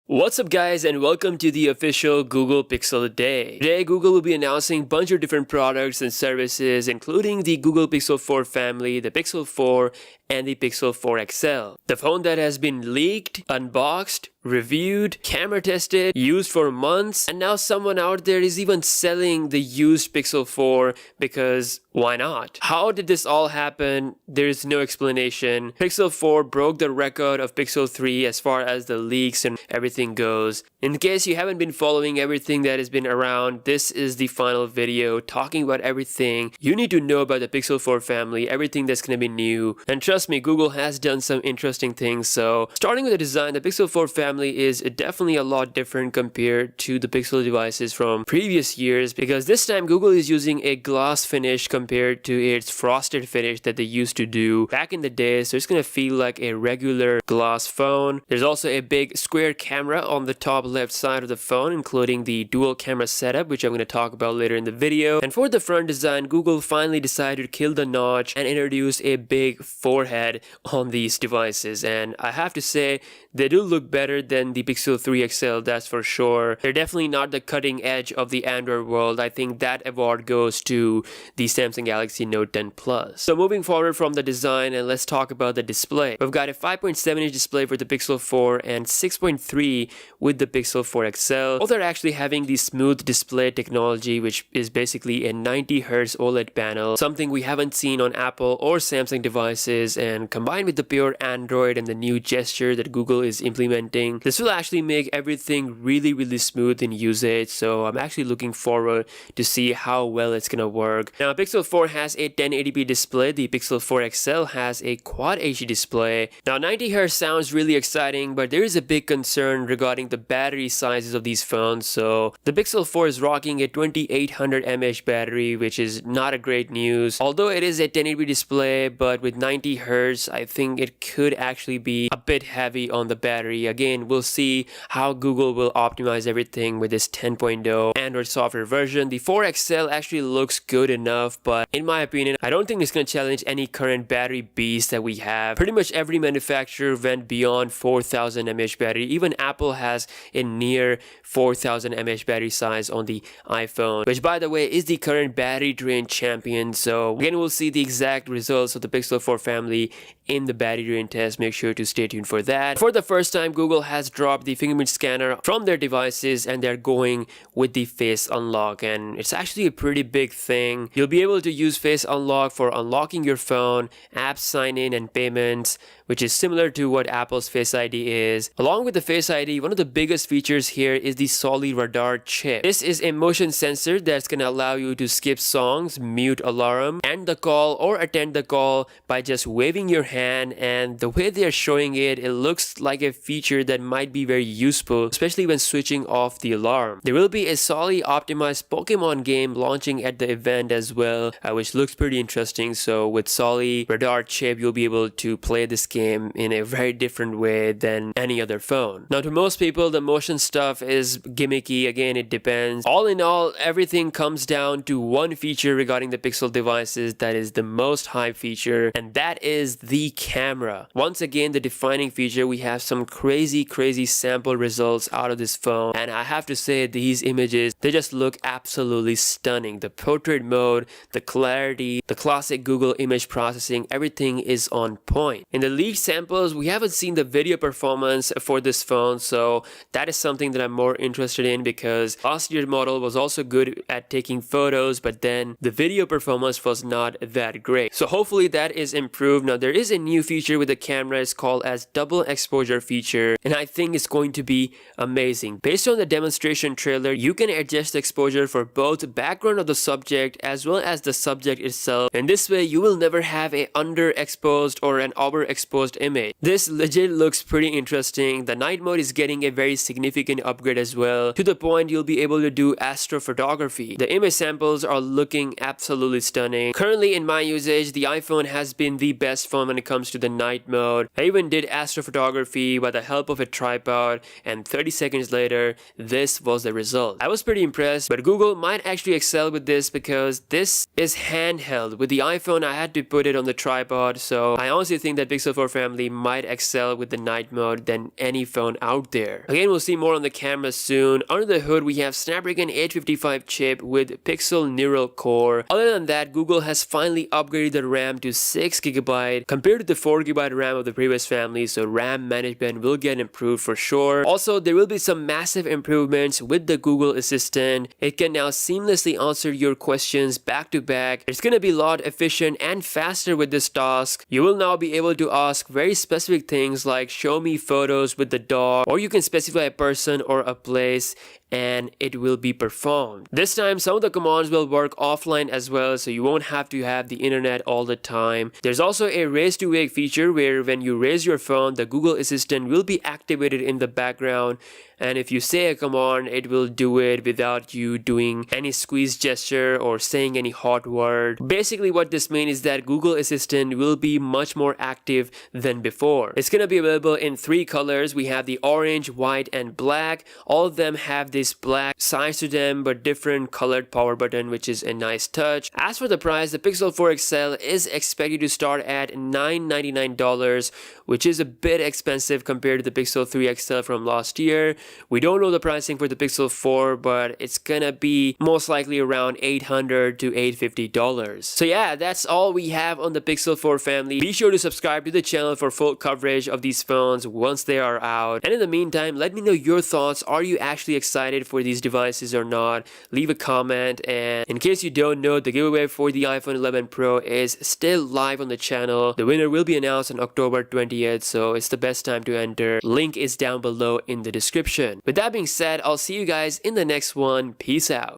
What's up guys, and welcome to the official Google Pixel Day. Today Google will be announcing a bunch of different products and services including the Google Pixel 4 family, the Pixel 4 and the Pixel 4 XL. The phone that has been leaked, unboxed, reviewed, camera tested, used for months, and now someone out there is even selling the used Pixel 4 because why not? How did this all happen? There is no explanation. Pixel 4 broke the record of Pixel 3 as far as the leaks and everything goes. In case you haven't been following everything that has been around, this is the final video talking about everything you need to know about the Pixel 4 family, everything that's going to be new. And trust me, Google has done some interesting things. So starting with the design, the Pixel 4 family is definitely a lot different compared to the Pixel devices from previous years, because this time Google is using a gloss finish compared to its frosted finish that they used to do back in the day. So it's going to feel like a regular gloss phone. There's also a big square camera on the top left side of the phone, including the dual camera setup, which I'm going to talk about later in the video. And for the front design, Google finally decided to kill the notch and introduce a big forehead on these devices. And I have to say, they do look better than the Pixel 3 XL, that's for sure. They're definitely not the cutting edge of the Android world. I think that award goes to the Samsung Galaxy Note 10 Plus. So moving forward from the design, and let's talk about the display. We've got a 5.7-inch display for the Pixel 4 and 6.3 with the Pixel 4 XL. Both are actually having the smooth display technology, which is basically a 90Hz OLED panel, something we haven't seen on Apple or Samsung devices, and combined with the pure Android and the new gesture that Google is implementing, this will actually make everything really smooth in usage. So I'm actually looking forward to see how well it's gonna work. Now Pixel 4 has a 1080p display, the Pixel 4 XL has a Quad HD display. Now 90Hz sounds really exciting, but there is a big concern regarding the battery sizes of these phones. So the Pixel 4 is rocking a 2800 mAh battery, which is not a great news. Although it is a 1080p display, but with 90Hz, I think it could actually be a bit heavy on the battery. Again, we'll see how Google will optimize everything with this 10.0 Android software version. The 4 XL actually looks good enough, but in my opinion, I don't think it's going to challenge any current battery beast that we have. Pretty much every manufacturer went beyond 4000 mAh battery. Even Apple has a near 4000 mAh battery size on the iPhone, which by the way is the current battery drain champion. So again, we'll see the exact results of the Pixel 4 family in the battery drain test. Make sure to stay tuned for that. For the first time, Google has dropped the fingerprint scanner from their devices and they're going with the face unlock, and it's actually a pretty big thing. You'll be able to use face unlock for unlocking your phone, app sign in and payments, which is similar to what Apple's Face ID is. Along with the Face ID, one of the biggest features here is the Soli radar chip. This is a motion sensor that's going to allow you to skip songs, mute alarm, end the call or attend the call by just waving your hand. And the way they're showing it, it looks like a feature that might be very useful, especially when switching off the alarm. There will be a Soli optimized Pokemon game launching at the event as well, which looks pretty interesting. So with Soli radar chip, you'll be able to play this game in a very different way than any other phone. Now to most people, the motion stuff is gimmicky. Again, it depends. All in all, everything comes down to one feature regarding the Pixel devices that is the most hype feature, and that is the camera. Once again, the defining feature. We have some crazy sample results out of this phone, and I have to say these images, they just look absolutely stunning. The portrait mode, the clarity, the classic Google image processing, everything is on point. In the leaked samples, we haven't seen the video performance for this phone, so that is something that I'm more interested in, because last year's model was also good at taking photos, but then the video performance was not that great. So hopefully that is improved. Now there is a new feature with the camera. It's called as double exposure feature, and I think it's going to be amazing. Based on the demonstration trailer, you can adjust the exposure for both the background of the subject as well as the subject itself, and this way you will never have a underexposed or an overexposed image. This legit looks pretty interesting. The night mode is getting a very significant upgrade as well, to the point you'll be able to do astrophotography. The image samples are looking absolutely stunning. Currently in my usage, the iPhone has been the best phone when it comes to the night mode. I even did astrophotography by the help of a tripod, and 30 seconds later, this was the result. I was pretty impressed, but Google might actually excel with this because this is handheld. With the iPhone, I had to put it on the tripod, so I honestly think that Pixel 4 4 family might excel with the night mode than any phone out there. Again, we'll see more on the camera soon. Under the hood, we have Snapdragon 855 chip with Pixel Neural Core. Other than that, Google has finally upgraded the RAM to 6GB compared to the 4GB RAM of the previous family, so RAM management will get improved for sure. Also, there will be some massive improvements with the Google Assistant. It can now seamlessly answer your questions back to back. It's gonna be a lot efficient and faster with this task. You will now be able to ask very specific things like show me photos with the dog, or you can specify a person or a place and it will be performed. This time, some of the commands will work offline as well, so you won't have to have the internet all the time. There's also a raise to wake feature where when you raise your phone, the Google Assistant will be activated in the background, and if you say a command, it will do it without you doing any squeeze gesture or saying any hot word. Basically, what this means is that Google Assistant will be much more active than before. It's gonna be available in 3 colors. We have the orange, white, and black. All of them have this black sides to them but different colored power button, which is a nice touch. As for the price, the Pixel 4 XL is expected to start at $999, which is a bit expensive compared to the Pixel 3 XL from last year. We don't know the pricing for the Pixel 4, but it's gonna be most likely around $800 to $850. So yeah, that's all we have on the Pixel 4 family. Be sure to subscribe to the channel for full coverage of these phones once they are out. And in the meantime, let me know your thoughts. Are you actually excited for these devices or not? Leave a comment. And in case you don't know, the giveaway for the iPhone 11 Pro is still live on the channel. The winner will be announced on October 20th, so it's the best time to enter. Link is down below in the description. With that being said, I'll see you guys in the next one. Peace out.